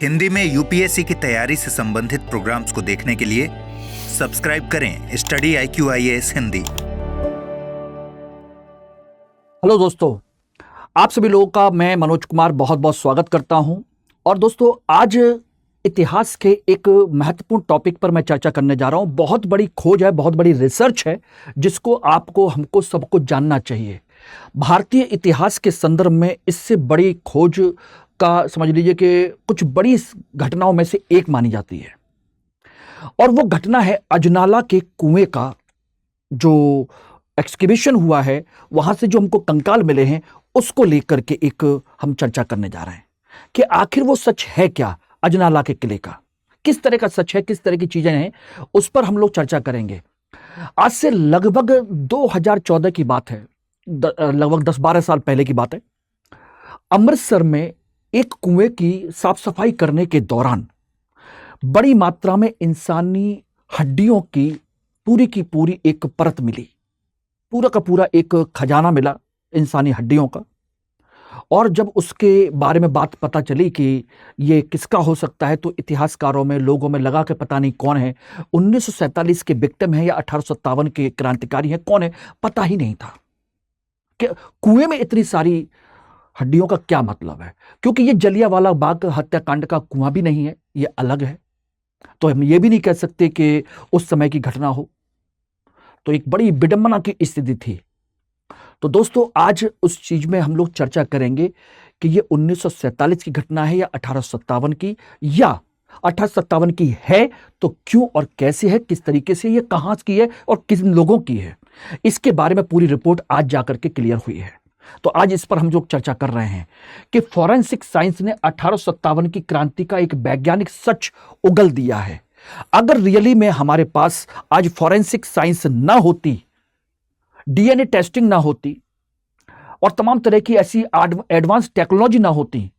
हिंदी में यूपीएससी की तैयारी से संबंधित प्रोग्राम्स को देखने के लिए सब्सक्राइब करें study IQ IAS Hindi. Hello दोस्तों, आप सभी लोगों का मैं मनोज कुमार बहुत बहुत स्वागत करता हूं। और दोस्तों, आज इतिहास के एक महत्वपूर्ण टॉपिक पर मैं चर्चा करने जा रहा हूं। बहुत बड़ी खोज है, बहुत बड़ी रिसर्च है जिसको आपको हमको सबको जानना चाहिए। भारतीय इतिहास के संदर्भ में इससे बड़ी खोज का समझ लीजिए कि कुछ बड़ी घटनाओं में से एक मानी जाती है, और वो घटना है अजनाला के कुएं का जो एक्सकेवेशन हुआ है। वहां से जो हमको कंकाल मिले हैं उसको लेकर के एक हम चर्चा करने जा रहे हैं कि आखिर वो सच है क्या अजनाला के किले का, किस तरह का सच है, किस तरह की चीजें हैं, उस पर हम लोग चर्चा करेंगे। आज से लगभग 2014 की बात है, लगभग 10-12 साल पहले की बात है। अमृतसर में एक कुएं की साफ सफाई करने के दौरान बड़ी मात्रा में इंसानी हड्डियों की पूरी एक परत मिली, पूरा का पूरा एक खजाना मिला इंसानी हड्डियों का। और जब उसके बारे में बात पता चली कि ये किसका हो सकता है, तो इतिहासकारों में, लोगों में लगा कि पता नहीं कौन है, 1947 के विक्टिम है या 1857 के क्रांतिकारी हैं, कौन है पता ही नहीं था। कि कुएं में इतनी सारी हड्डियों का क्या मतलब है, क्योंकि ये जलियांवाला बाग हत्याकांड का कुआं भी नहीं है, ये अलग है। तो हम ये भी नहीं कह सकते कि उस समय की घटना हो। तो एक बड़ी विडंबना की स्थिति थी। तो दोस्तों, आज उस चीज में हम लोग चर्चा करेंगे कि ये 1947 की घटना है या 1857 की, या 1857 की है तो क्यों और कैसे है, किस तरीके से, ये कहां की है और किन लोगों की है, इसके बारे में पूरी रिपोर्ट आज जाकर के क्लियर हुई है। तो आज इस पर हम लोग चर्चा कर रहे हैं कि फॉरेंसिक साइंस ने 1857 की क्रांति का एक वैज्ञानिक सच उगल दिया है। अगर रियली में हमारे पास आज फॉरेंसिक साइंस ना होती, DNA टेस्टिंग ना होती और तमाम तरह की ऐसी एडवांस टेक्नोलॉजी ना होती,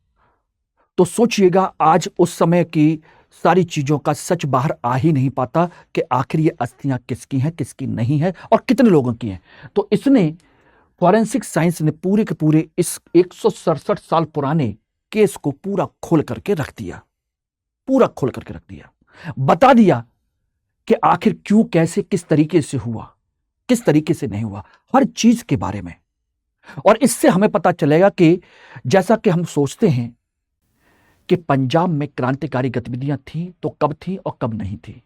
तो सोचिएगा आज उस समय की सारी चीजों का सच बाहर आ ही नहीं पाता कि आखिर ये अस्थियां किसकी हैं, किसकी नहीं है और कितने लोगों की हैं। तो इसने, फॉरेंसिक साइंस ने पूरे के पूरे इस 167 साल पुराने केस को पूरा खोल करके रख दिया, पूरा खोल करके रख दिया, बता दिया कि आखिर क्यों, कैसे, किस तरीके से हुआ, किस तरीके से नहीं हुआ, हर चीज के बारे में। और इससे हमें पता चलेगा कि जैसा कि हम सोचते हैं कि पंजाब में क्रांतिकारी गतिविधियां थी तो कब थी और कब नहीं थी,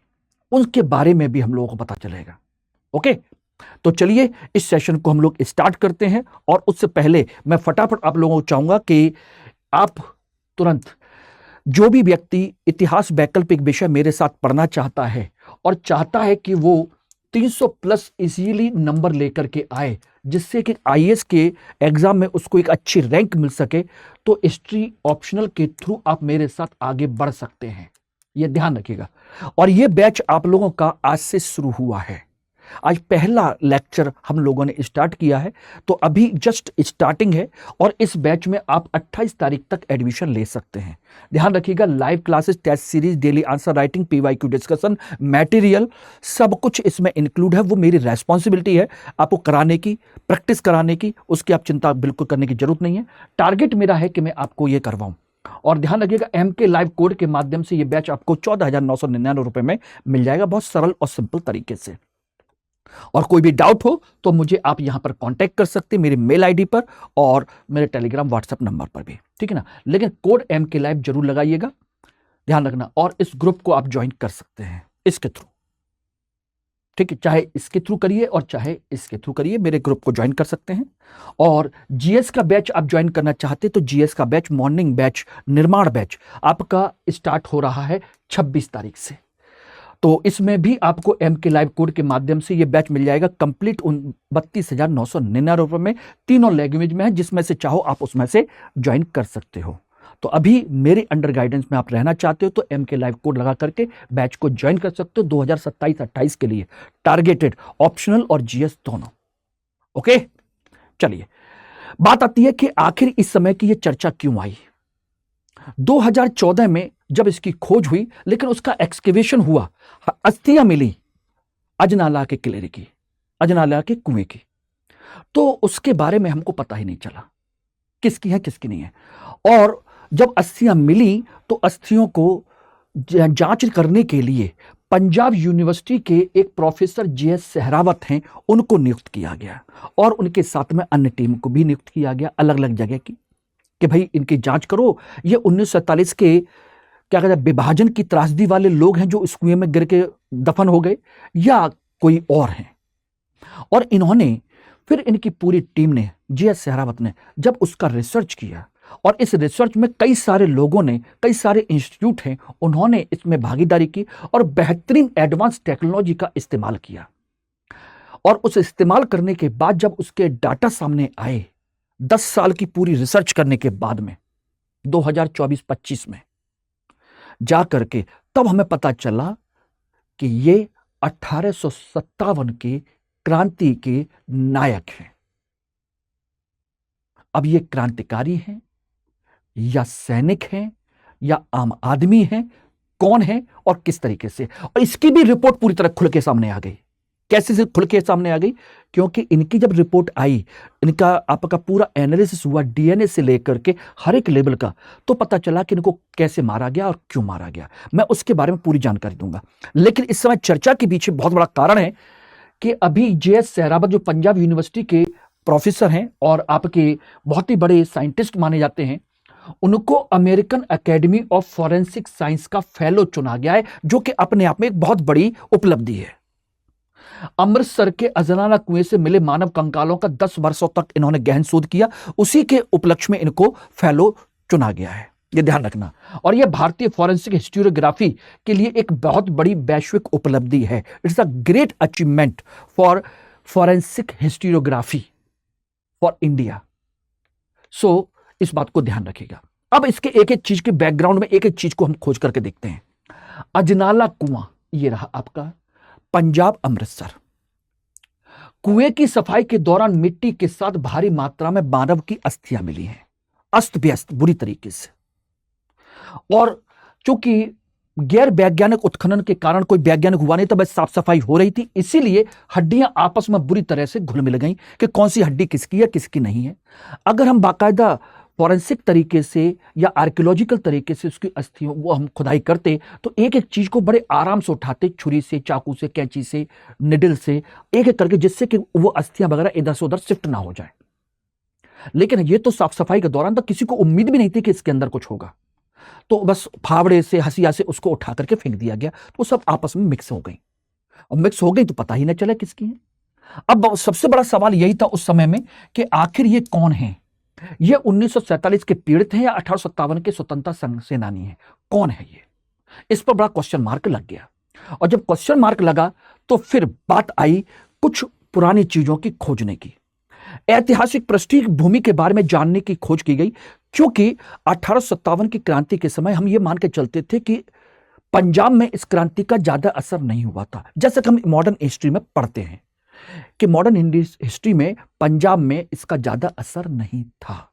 उनके बारे में भी हम लोगों को पता चलेगा। ओके, तो चलिए इस सेशन को हम लोग स्टार्ट करते हैं। और उससे पहले मैं फटाफट आप लोगों को चाहूंगा कि आप तुरंत, जो भी व्यक्ति इतिहास वैकल्पिक विषय मेरे साथ पढ़ना चाहता है और चाहता है कि वो 300 प्लस इजीली नंबर लेकर के आए, जिससे कि IAS के एग्जाम में उसको एक अच्छी रैंक मिल सके, तो हिस्ट्री ऑप्शनल के थ्रू आप मेरे साथ आगे बढ़ सकते हैं, ये ध्यान रखिएगा। और ये बैच आप लोगों का आज से शुरू हुआ है। आज पहला लेक्चर हम लोगों ने स्टार्ट किया है, तो अभी जस्ट स्टार्टिंग है। और इस बैच में आप 28 तारीख तक एडमिशन ले सकते हैं। ध्यान रखिएगा, live classes, test series, daily answer writing, PYQ discussion, material, सब कुछ इसमें इंक्लूड है। वो मेरी रेस्पॉन्सिबिलिटी है आपको कराने की, प्रैक्टिस कराने की, उसकी आप चिंता बिल्कुल करने की जरूरत नहीं है। टारगेट मेरा है कि मैं आपको ये करवाऊं। और ध्यान रखिएगा, MK लाइव कोड के माध्यम से ये बैच आपको 14,999 रुपए में मिल जाएगा, बहुत सरल और सिंपल तरीके से। और कोई भी डाउट हो तो मुझे आप यहां पर कांटेक्ट कर सकते हैं, मेरी मेल आईडी पर और मेरे टेलीग्राम व्हाट्सएप नंबर पर भी, ठीक है ना। लेकिन कोड MK लाइव जरूर लगाइएगा, ध्यान रखना। और इस ग्रुप को आप ज्वाइन कर सकते हैं इसके थ्रू, ठीक है, चाहे इसके थ्रू करिए और चाहे इसके थ्रू करिए, मेरे ग्रुप को ज्वाइन कर सकते हैं। और GS का बैच आप ज्वाइन करना चाहते हैं तो GS का बैच, मॉर्निंग बैच, निर्माण बैच आपका स्टार्ट हो रहा है 26 तारीख से। तो इसमें भी आपको MK लाइव कोड के माध्यम से ये बैच मिल जाएगा कंप्लीट 32,999 रुपए में, तीनों लैंग्वेज में है, जिसमें से चाहो आप उसमें से ज्वाइन कर सकते हो। तो अभी मेरे अंडर गाइडेंस में आप रहना चाहते हो तो MK लाइव कोड लगा करके बैच को ज्वाइन कर सकते हो 2027-28 के लिए, टारगेटेड, ऑप्शनल और GS दोनों। ओके, चलिए बात आती है कि आखिर इस समय की ये चर्चा क्यों आई। 2014 में जब इसकी खोज हुई, लेकिन उसका एक्सकेवेशन हुआ, अस्थियां मिली अजनाला के किले की, अजनाला के कुएं की, तो उसके बारे में हमको पता ही नहीं चला किसकी है किसकी नहीं है। और जब अस्थियां मिली तो अस्थियों को जांच करने के लिए पंजाब यूनिवर्सिटी के एक प्रोफेसर JS सहरावत हैं, उनको नियुक्त किया गया और उनके साथ में अन्य टीम को भी नियुक्त किया गया अलग अलग जगह की, कि भाई इनकी जांच करो, ये 1947 के क्या कहते हैं विभाजन की त्रासदी वाले लोग हैं जो इस कुएं में गिर के दफन हो गए या कोई और हैं। और इन्होंने फिर इनकी पूरी टीम ने, JS सहरावत ने जब उसका रिसर्च किया, और इस रिसर्च में कई सारे लोगों ने, कई सारे इंस्टीट्यूट हैं, उन्होंने इसमें भागीदारी की और बेहतरीन एडवांस टेक्नोलॉजी का इस्तेमाल किया। और उस इस्तेमाल करने के बाद जब उसके डाटा सामने आए 10 साल की पूरी रिसर्च करने के बाद में 2024-25 में जा करके तब हमें पता चला कि ये 1857 के क्रांति के नायक हैं। अब ये क्रांतिकारी हैं या सैनिक हैं या आम आदमी हैं, कौन है और किस तरीके से, और इसकी भी रिपोर्ट पूरी तरह खुल के सामने आ गई। कैसे से खुल के सामने आ गई? क्योंकि इनकी जब रिपोर्ट आई, इनका आपका पूरा एनालिसिस हुआ DNA से लेकर के हर एक लेवल का, तो पता चला कि इनको कैसे मारा गया और क्यों मारा गया। मैं उसके बारे में पूरी जानकारी दूंगा, लेकिन इस समय चर्चा के पीछे बहुत बड़ा कारण है कि अभी JS सहरावत जो पंजाब यूनिवर्सिटी के प्रोफेसर हैं और आपके बहुत ही बड़े साइंटिस्ट माने जाते हैं, उनको American academy of forensic science का फेलो चुना गया है, जो कि अपने आप में एक बहुत बड़ी उपलब्धि है। अमृतसर के अजनाला कुएं से मिले मानव कंकालों का 10 वर्षों तक इन्होंने गहन शोध किया, उसी के उपलक्ष्य में इनको फेलो चुना गया है, ये ध्यान रखना। और यह भारतीय फॉरेंसिक हिस्टोरियोग्राफी के लिए एक बहुत बड़ी वैश्विक उपलब्धि है। It's a great achievement for forensic historiography for India. So इस बात को ध्यान रखिएगा। अब इसके एक एक चीज के बैकग्राउंड में एक एक चीज को हम खोज करके देखते हैं। अजनाला कुआं, ये रहा आपका पंजाब अमृतसर। कुएं की सफाई के दौरान मिट्टी के साथ भारी मात्रा में मानव की अस्थियां मिली हैं, अस्त व्यस्त बुरी तरीके से। और चूंकि गैर वैज्ञानिक उत्खनन के कारण कोई वैज्ञानिक हुआ नहीं, तो बस साफ सफाई हो रही थी, इसीलिए हड्डियां आपस में बुरी तरह से घुल मिल गई कि कौन सी हड्डी किसकी है किसकी नहीं है। अगर हम बाकायदा फॉरेंसिक तरीके से या आर्कियोलॉजिकल तरीके से उसकी अस्थियों वो हम खुदाई करते, तो एक एक चीज को बड़े आराम से उठाते, छुरी से, चाकू से, कैंची से, निडल से, एक एक करके, जिससे कि वो अस्थियां वगैरह इधर से उधर शिफ्ट ना हो जाए। लेकिन ये तो साफ सफाई के दौरान तो किसी को उम्मीद भी नहीं थी कि इसके अंदर कुछ होगा, तो बस फावड़े से, हसिया से उसको उठा करके फेंक दिया गया, तो सब आपस में मिक्स हो गई। और मिक्स हो गई तो पता ही ना चला किसकी है। अब सबसे बड़ा सवाल यही था उस समय में कि आखिर ये कौन है? ये 1947 के पीड़ित हैं या 1857 के स्वतंत्रता सेनानी हैं? कौन है ये? इस पर बड़ा क्वेश्चन मार्क लग गया। और जब क्वेश्चन मार्क लगा तो फिर बात आई कुछ पुरानी चीजों की खोजने की, ऐतिहासिक पृष्ठभूमि के बारे में जानने की खोज की गई। क्योंकि 1857 की क्रांति के समय हम ये मान के चलते थे कि पंजाब में इस क्रांति का ज्यादा असर नहीं हुआ था, जैसे कि हम मॉडर्न हिस्ट्री में पढ़ते हैं कि मॉडर्न हिस्ट्री में पंजाब में इसका ज्यादा असर नहीं था।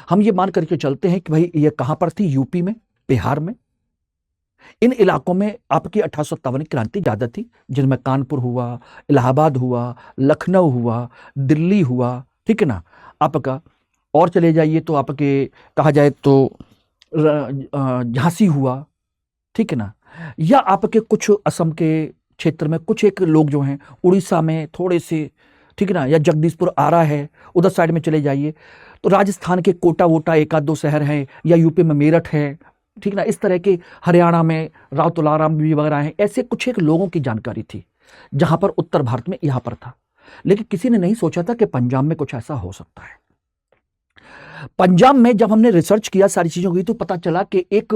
हम ये मान करके चलते हैं कि भाई ये कहां पर थी? यूपी में, बिहार में, इन इलाकों में आपकी 1857 क्रांति ज्यादा थी, जिनमें कानपुर हुआ, इलाहाबाद हुआ, लखनऊ हुआ, दिल्ली हुआ, ठीक है ना आपका। और चले जाइए तो आपके कहा जाए तो झांसी हुआ, ठीक है ना, या आपके कुछ असम के क्षेत्र में कुछ एक लोग जो हैं, उड़ीसा में थोड़े से, ठीक है ना, या जगदीशपुर आरा है, उधर साइड में चले जाइए तो राजस्थान के कोटा वोटा एक आध दो शहर हैं, या यूपी में मेरठ है, ठीक ना, इस तरह के हरियाणा में रावतुलाराम भी वगैरह हैं। ऐसे कुछ एक लोगों की जानकारी थी जहां पर उत्तर भारत में यहां पर था। लेकिन किसी ने नहीं सोचा था कि पंजाब में कुछ ऐसा हो सकता है। पंजाब में जब हमने रिसर्च किया सारी चीजों की, तो पता चला कि एक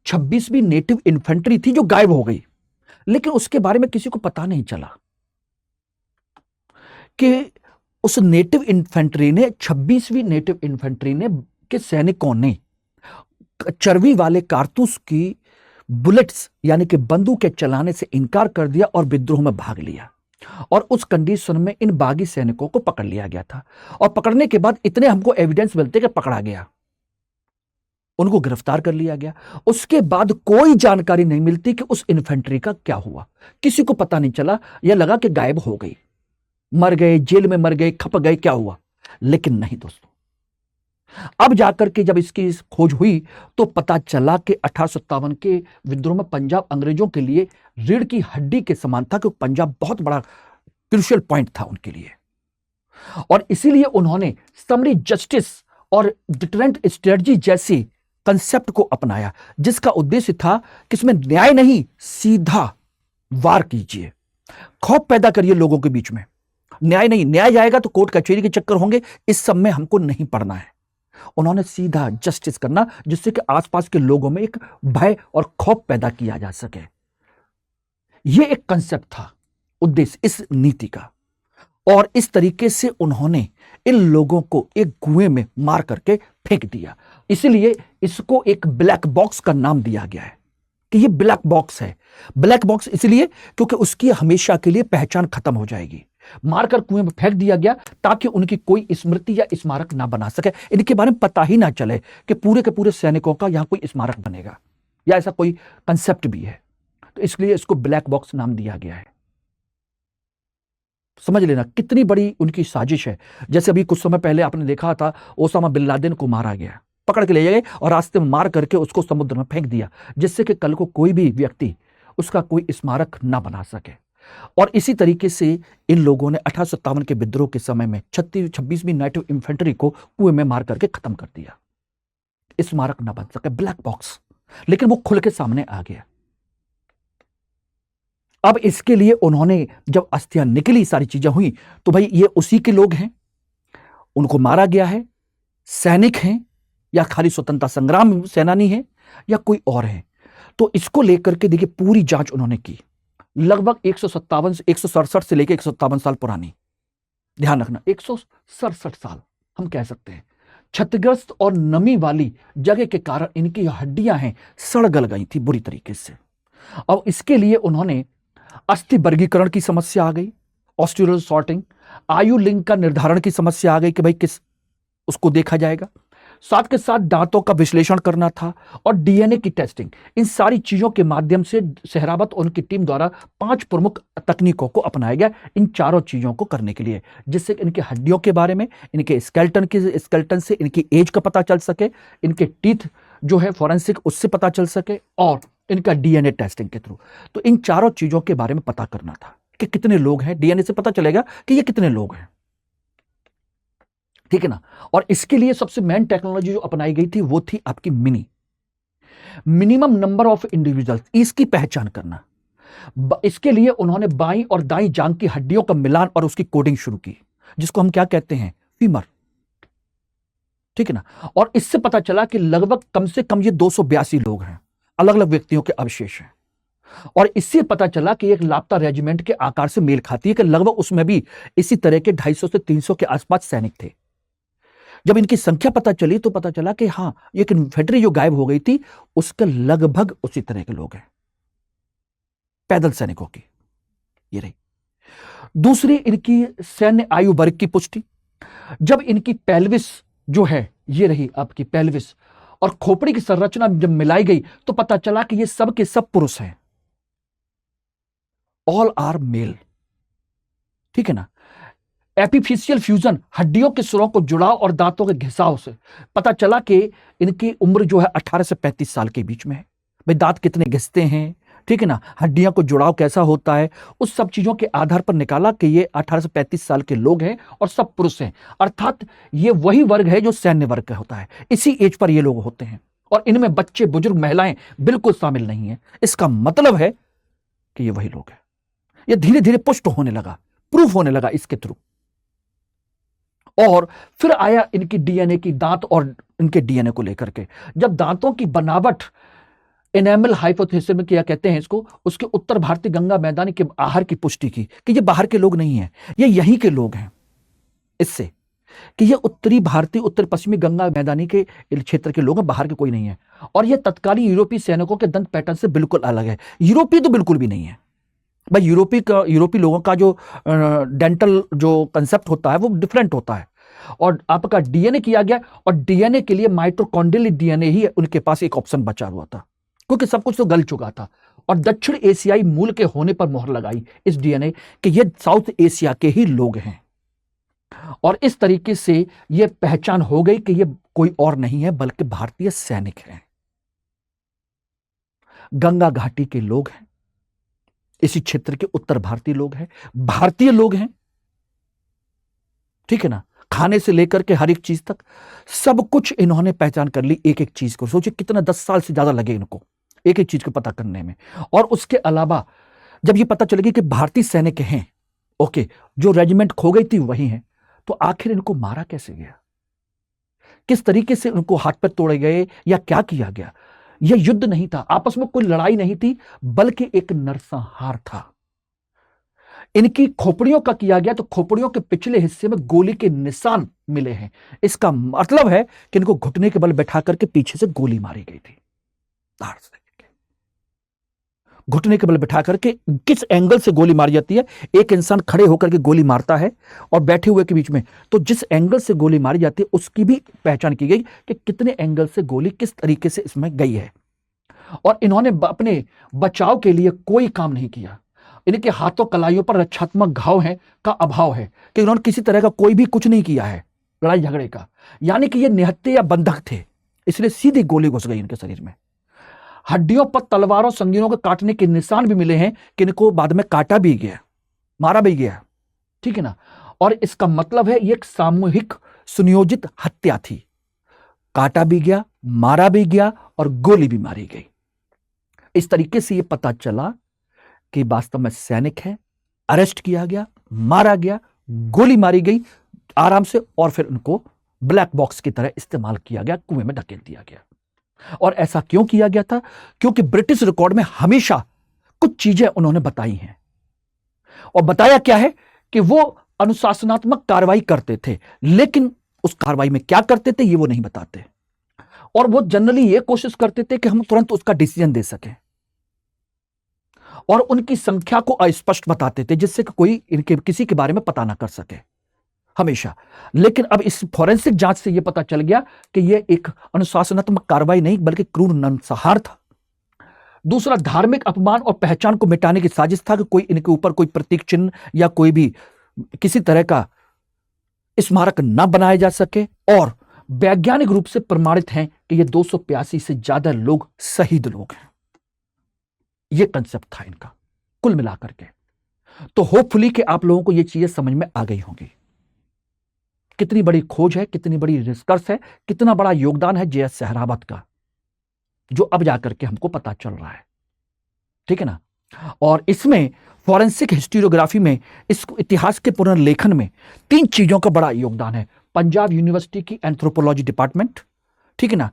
26वीं नेटिव इन्फेंट्री थी जो गायब हो गई, लेकिन उसके बारे में किसी को पता नहीं चला कि उस नेटिव इन्फेंट्री ने, 26वीं नेटिव इन्फेंट्री ने के सैनिकों ने चर्बी वाले कारतूस की बुलेट्स यानी कि बंदूकें चलाने से इनकार कर दिया और विद्रोह में भाग लिया। और उस कंडीशन में इन बागी सैनिकों को पकड़ लिया गया था। और पकड़ने के बाद इतने हमको एविडेंस मिलते कि पकड़ा गया, उनको गिरफ्तार कर लिया गया। उसके बाद कोई जानकारी नहीं मिलती कि उस इन्फेंट्री का क्या हुआ, किसी को पता नहीं चला। यह लगा कि गायब हो गई, मर गए, जेल में मर गए, खप गए, क्या हुआ। लेकिन नहीं दोस्तों, अब जाकर के जब इसकी खोज हुई तो पता चला कि 1857 के विद्रोह में पंजाब अंग्रेजों के लिए रीढ़ की हड्डी के समान था, क्योंकि पंजाब बहुत बड़ा क्रूशियल पॉइंट था उनके लिए। और इसीलिए उन्होंने समरी जस्टिस और डिटरेंट स्ट्रेटजी जैसी कंसेप्ट को अपनाया, जिसका उद्देश्य था कि इसमें न्याय नहीं, सीधा वार कीजिए, खौफ पैदा करिए लोगों के बीच में। न्याय नहीं, न्याय जाएगा तो कोर्ट कचहरी के चक्कर होंगे, इस सब में हमको नहीं पड़ना है। उन्होंने सीधा जस्टिस करना, जिससे कि आसपास के लोगों में एक भय और खौफ पैदा किया जा सके। यह एक कंसेप्ट था, उद्देश्य इस नीति का। और इस तरीके से उन्होंने इन लोगों को एक कुएं में मार करके फेंक दिया। इसलिए इसको एक ब्लैक बॉक्स का नाम दिया गया है कि ये ब्लैक बॉक्स है। ब्लैक बॉक्स इसलिए क्योंकि उसकी हमेशा के लिए पहचान खत्म हो जाएगी। मारकर कुएं में फेंक दिया गया ताकि उनकी कोई स्मृति या स्मारक ना बना सके, इनके बारे में पता ही ना चले कि पूरे के पूरे सैनिकों का यहां कोई स्मारक बनेगा या ऐसा कोई कंसेप्ट भी है। तो इसलिए इसको ब्लैक बॉक्स नाम दिया गया है। समझ लेना कितनी बड़ी उनकी साजिश है। जैसे अभी कुछ समय पहले आपने देखा था, ओसामा बिन लादेन को मारा गया, पकड़ के ले गए और रास्ते में मार करके उसको समुद्र में फेंक दिया, जिससे कि कल को कोई भी व्यक्ति उसका कोई स्मारक ना बना सके। और इसी तरीके से इन लोगों ने 1857 के विद्रोह के समय में 26वीं नेटिव इन्फेंट्री को कुएं में मार करके खत्म कर दिया, स्मारक ना बन सके, ब्लैक बॉक्स। लेकिन वो खुल के सामने आ गया। अब इसके लिए उन्होंने जब अस्थियां निकली, सारी चीजें हुई, तो भाई ये उसी के लोग हैं, उनको मारा गया है, सैनिक हैं या खाली स्वतंत्रता संग्राम सेनानी है या कोई और है। तो इसको लेकर के देखिए पूरी जांच उन्होंने की, लगभग 167 से लेकर 157 साल पुरानी। ध्यान रखना 167 साल हम कह सकते हैं। क्षतिग्रस्त और नमी वाली जगह के कारण इनकी हड्डियां हैं सड़ गल गई थी बुरी तरीके से। अब इसके लिए उन्होंने अस्थि वर्गीकरण की समस्या आ गई, ऑस्टियोल सॉर्टिंग, आयु लिंग का निर्धारण की समस्या आ गई कि भाई किस उसको देखा जाएगा। साथ के साथ दांतों का विश्लेषण करना था और डीएनए की टेस्टिंग। इन सारी चीजों के माध्यम से सहरावत और उनकी टीम द्वारा 5 प्रमुख तकनीकों को अपनाया गया इन चारों चीजों को करने के लिए, जिससे इनके हड्डियों के बारे में, इनके स्केलेटन से इनकी एज का पता चल सके, इनके टीथ जो है फॉरेंसिक उससे पता चल सके, और इनका डीएनए टेस्टिंग के थ्रू। तो इन चारों चीजों के बारे में पता करना था कि कितने लोग हैं। डीएनए से पता चलेगा कि ये कितने लोग हैं, ठीक है ना। और इसके लिए सबसे मेन टेक्नोलॉजी जो अपनाई गई थी वो थी आपकी मिनिमम नंबर ऑफ इंडिविजुअल्स, इसकी पहचान करना। इसके लिए उन्होंने बाईं और दाईं जांघ की हड्डियों का मिलान और उसकी कोडिंग शुरू की, जिसको हम क्या कहते हैं, फीमर, ठीक है ना। और इससे पता चला कि लगभग कम से कम ये 282 लोग हैं, अलग अलग व्यक्तियों के अवशेष हैं। और इससे पता चला कि एक लापता रेजिमेंट के आकार से मेल खाती है, कि लगभग उसमें भी इसी तरह के 250 से 300 के आसपास सैनिक थे। जब इनकी संख्या पता चली तो पता चला कि हाँ, एक इन्फेंट्री जो गायब हो गई थी उसके लगभग उसी तरह के लोग हैं, पैदल सैनिकों की। ये रही दूसरी इनकी सैन्य आयु वर्ग की पुष्टि। जब इनकी पेल्विस जो है, ये रही आपकी पेल्विस और खोपड़ी की संरचना जब मिलाई गई तो पता चला कि ये सब के सब पुरुष हैं, ऑल आर मेल, ठीक है ना। एपिफिशियल फ्यूजन, हड्डियों के सुरों को जुड़ाव और दांतों के घिसाव से पता चला कि इनकी उम्र जो है 18 से 35 साल के बीच में है। भाई दांत कितने घिसते हैं, ठीक है ना, हड्डियों को जुड़ाव कैसा होता है, उस सब चीजों के आधार पर निकाला कि ये 18 से 35 साल के लोग हैं और सब पुरुष हैं। अर्थात ये वही वर्ग है जो सैन्य वर्ग का होता है, इसी एज पर ये लोग होते हैं। और इनमें बच्चे, बुजुर्ग, महिलाएं बिल्कुल शामिल नहीं है। इसका मतलब है कि ये वही लोग हैं। ये धीरे धीरे पुष्ट होने लगा, प्रूफ होने लगा इसके थ्रू। और फिर आया इनकी डीएनए की, दांत और इनके डीएनए को लेकर के। जब दांतों की बनावट एनेमल हाइपोथेसिस में क्या कहते हैं इसको, उसके उत्तर भारतीय गंगा मैदानी के आहार की पुष्टि की कि ये बाहर के लोग नहीं हैं, ये यहीं के लोग हैं। इससे कि ये उत्तरी भारतीय, उत्तर पश्चिमी गंगा मैदानी के क्षेत्र के लोग हैं, बाहर के कोई नहीं है। और ये तत्कालीन यूरोपीय सैनिकों के दंत पैटर्न से बिल्कुल अलग है। यूरोपीय तो बिल्कुल भी नहीं है भाई। यूरोपीय लोगों का जो डेंटल जो कंसेप्ट होता है वो डिफरेंट होता है। और आपका डीएनए किया गया, और डीएनए के लिए माइटोकॉन्ड्रियल डीएनए ही उनके पास एक ऑप्शन बचा हुआ था, क्योंकि सब कुछ तो गल चुका था। और दक्षिण एशियाई मूल के होने पर मोहर लगाई इस डीएनए कि ये साउथ एशिया के ही लोग हैं। और इस तरीके से ये पहचान हो गई कि ये कोई और नहीं है बल्कि भारतीय सैनिक हैं, गंगा घाटी के लोग हैं, इसी क्षेत्र के उत्तर भारतीय लोग हैं, भारतीय लोग हैं, ठीक है ना। खाने से लेकर के हर एक चीज तक सब कुछ इन्होंने पहचान कर ली, एक एक चीज को। सोचिए कितना 10 साल से ज्यादा लगे इनको एक एक चीज को पता करने में। और उसके अलावा जब ये पता चलेगी कि भारतीय सैनिक हैं, ओके, जो रेजिमेंट खो गई थी वही है, तो आखिर इनको मारा कैसे गया, किस तरीके से उनको हाथ पैर तोड़े गए या क्या किया गया। यह युद्ध नहीं था, आपस में कोई लड़ाई नहीं थी, बल्कि एक नरसंहार था। इनकी खोपड़ियों का किया गया, तो खोपड़ियों के पिछले हिस्से में गोली के निशान मिले हैं। इसका मतलब है कि इनको घुटने के बल बैठा करके पीछे से गोली मारी गई थी, धार से घुटने के बल बैठा करके। किस एंगल से गोली मारी जाती है, एक इंसान खड़े होकर के गोली मारता है और बैठे हुए के बीच में, तो जिस एंगल से गोली मारी जाती है उसकी भी पहचान की गई कि कितने एंगल से गोली किस तरीके से इसमें गई है। और इन्होंने अपने बचाव के लिए कोई काम नहीं किया। इनके हाथों कलाइयों पर रक्षात्मक घाव है का अभाव है कि उन्होंने किसी तरह का कोई भी कुछ नहीं किया है लड़ाई झगड़े का, यानी कि ये निहत्थे या बंधक थे, इसलिए सीधी गोली घुस गई इनके शरीर में। हड्डियों पर तलवारों संगीनों के काटने के निशान भी मिले हैं कि इनको बाद में काटा भी गया, मारा भी गया, ठीक है ना। और इसका मतलब है ये एक सामूहिक सुनियोजित हत्या थी, काटा भी गया, मारा भी गया और गोली भी मारी गई। इस तरीके से यह पता चला कि वास्तव में सैनिक है, अरेस्ट किया गया, मारा गया, गोली मारी गई आराम से, और फिर उनको ब्लैक बॉक्स की तरह इस्तेमाल किया गया, कुएं में धकेल दिया गया। और ऐसा क्यों किया गया था? क्योंकि ब्रिटिश रिकॉर्ड में हमेशा कुछ चीजें उन्होंने बताई हैं, और बताया क्या है कि वो अनुशासनात्मक कार्रवाई करते थे, लेकिन उस कार्रवाई में क्या करते थे ये वो नहीं बताते। और वो जनरली ये कोशिश करते थे कि हम तुरंत उसका डिसीजन दे सकें, और उनकी संख्या को अस्पष्ट बताते थे जिससे कि कोई इनके किसी के बारे में पता ना कर सके हमेशा। लेकिन अब इस फॉरेंसिक जांच से यह पता चल गया कि यह एक अनुशासनात्मक कार्रवाई नहीं बल्कि क्रूर नरसंहार था। दूसरा, धार्मिक अपमान और पहचान को मिटाने की साजिश था कि कोई इनके ऊपर कोई प्रतीक चिन्ह या कोई भी किसी तरह का स्मारक न बनाया जा सके। और वैज्ञानिक रूप से प्रमाणित है कि ये 282 से ज्यादा लोग शहीद लोग हैं। यह कंसेप्ट था इनका कुल मिलाकर के। तो होपफुली कि आप लोगों को यह चीजें समझ में आ गई होंगी। कितनी बड़ी खोज है, कितनी बड़ी रिसर्च है, कितना बड़ा योगदान है जे.एस. सहरावत का, जो अब जाकर के हमको पता चल रहा है, ठीक है ना। और इसमें फॉरेंसिक हिस्टोरियोग्राफी में, इस इतिहास के पुनर्लेखन में 3 चीजों का बड़ा योगदान है। पंजाब यूनिवर्सिटी की एंथ्रोपोलॉजी डिपार्टमेंट, ठीक है ना,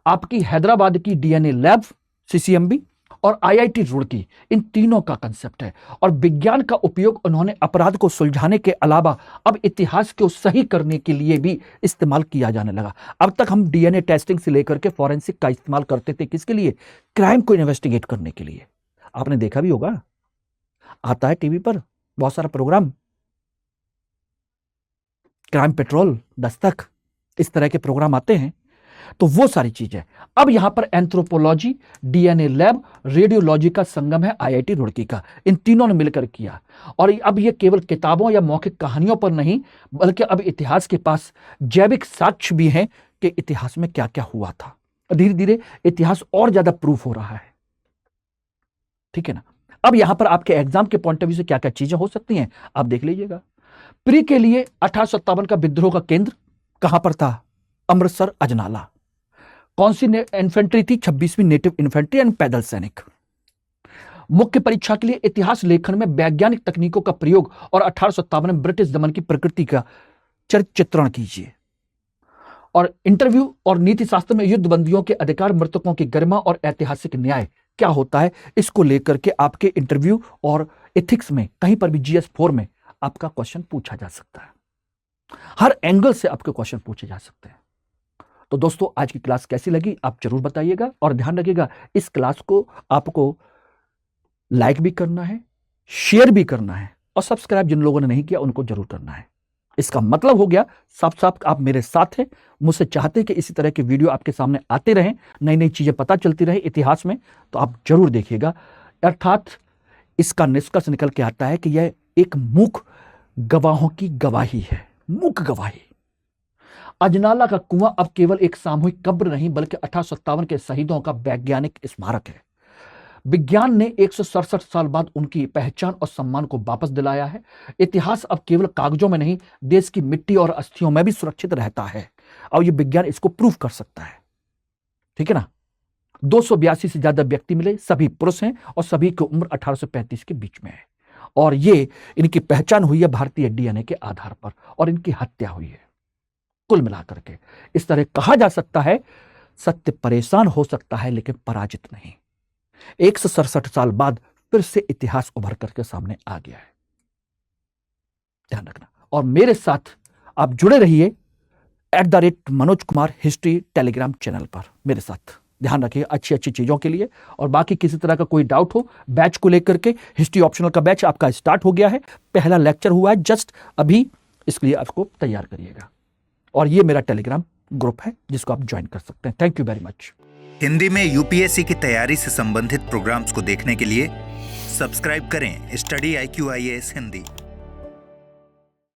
आपकी हैदराबाद की डीएनए लैब सीसीएमबी, और आईआईटी रुड़की, इन तीनों का कंसेप्ट है। और विज्ञान का उपयोग उन्होंने अपराध को सुलझाने के अलावा अब इतिहास को सही करने के लिए भी इस्तेमाल किया जाने लगा। अब तक हम डीएनए टेस्टिंग से लेकर के फॉरेंसिक का इस्तेमाल करते थे, किसके लिए? क्राइम को इन्वेस्टिगेट करने के लिए। आपने देखा भी होगा, आता है टीवी पर बहुत सारा प्रोग्राम, क्राइम पेट्रोल, दस्तक, इस तरह के प्रोग्राम आते हैं। तो वो सारी चीजें अब यहां पर एंथ्रोपोलॉजी, डीएनए लैब, रेडियोलॉजी का संगम है आईआईटी रुड़की का, इन तीनों ने मिलकर किया। और अब ये केवल किताबों या मौखिक कहानियों पर नहीं, बल्कि अब इतिहास के पास जैविक साक्ष्य भी हैं कि इतिहास में क्या क्या हुआ था। धीरे धीरे इतिहास और ज्यादा प्रूफ हो रहा है, ठीक है ना। अब यहां पर आपके एग्जाम के पॉइंट ऑफ व्यू से क्या क्या चीजें हो सकती हैं आप देख लीजिएगा। प्री के लिए 1857 का विद्रोह का केंद्र कहां पर था? अमृतसर, अजनाला। कौन सी इन्फेंट्री थी? 26वीं नेटिव इन्फेंट्री एंड पैदल सैनिक। मुख्य परीक्षा के लिए इतिहास लेखन में वैज्ञानिक तकनीकों का प्रयोग और 1857 में ब्रिटिश दमन की प्रकृति का चित्रण कीजिए। और इंटरव्यू और नीति शास्त्र में युद्ध बंदियों के अधिकार, मृतकों की गरिमा और ऐतिहासिक न्याय क्या होता है, इसको लेकर के आपके इंटरव्यू और एथिक्स में कहीं पर भी GS4 में आपका क्वेश्चन पूछा जा सकता है। हर एंगल से आपके क्वेश्चन पूछे जा सकते हैं। तो दोस्तों, आज की क्लास कैसी लगी आप जरूर बताइएगा, और ध्यान रखिएगा इस क्लास को आपको लाइक भी करना है, शेयर भी करना है, और सब्सक्राइब जिन लोगों ने नहीं किया उनको जरूर करना है। इसका मतलब हो गया साफ साफ आप मेरे साथ हैं, मुझसे चाहते हैं कि इसी तरह के वीडियो आपके सामने आते रहें, नई नई चीजें पता चलती रहे इतिहास में, तो आप जरूर देखिएगा। अर्थात इसका निष्कर्ष निकल के आता है कि यह एक मूक गवाहों की गवाही है, मूक गवाही। अजनाला का कुआं अब केवल एक सामूहिक कब्र नहीं बल्कि 1857 के शहीदों का वैज्ञानिक स्मारक है। विज्ञान ने 167 साल बाद उनकी पहचान और सम्मान को वापस दिलाया है। इतिहास अब केवल कागजों में नहीं, देश की मिट्टी और अस्थियों में भी सुरक्षित रहता है और यह विज्ञान इसको प्रूव कर सकता है। ठीक है ना। 282 से ज्यादा व्यक्ति मिले, सभी पुरुष हैं और सभी की उम्र 18 से 35 के बीच में है और ये इनकी पहचान हुई है भारतीय डीएनए के आधार पर और इनकी हत्या हुई है। कुल मिलाकर के इस तरह कहा जा सकता है, सत्य परेशान हो सकता है लेकिन पराजित नहीं। 167 साल बाद फिर से इतिहास उभर करके सामने आ गया है। ध्यान रखना और मेरे साथ आप जुड़े रहिए @Manoj Kumar history Telegram channel पर मेरे साथ। ध्यान रखिए अच्छी अच्छी चीजों के लिए। और बाकी किसी तरह का कोई डाउट हो बैच को लेकर के, हिस्ट्री ऑप्शनल का बैच आपका स्टार्ट हो गया है, पहला लेक्चर हुआ है जस्ट अभी, इसके लिए आपको तैयार करिएगा। और ये मेरा टेलीग्राम ग्रुप है जिसको आप ज्वाइन कर सकते हैं। Thank you very much. Hindi में यूपीएससी की तैयारी से संबंधित प्रोग्राम्स को देखने के लिए सब्सक्राइब करें स्टडी IQ IAS हिंदी।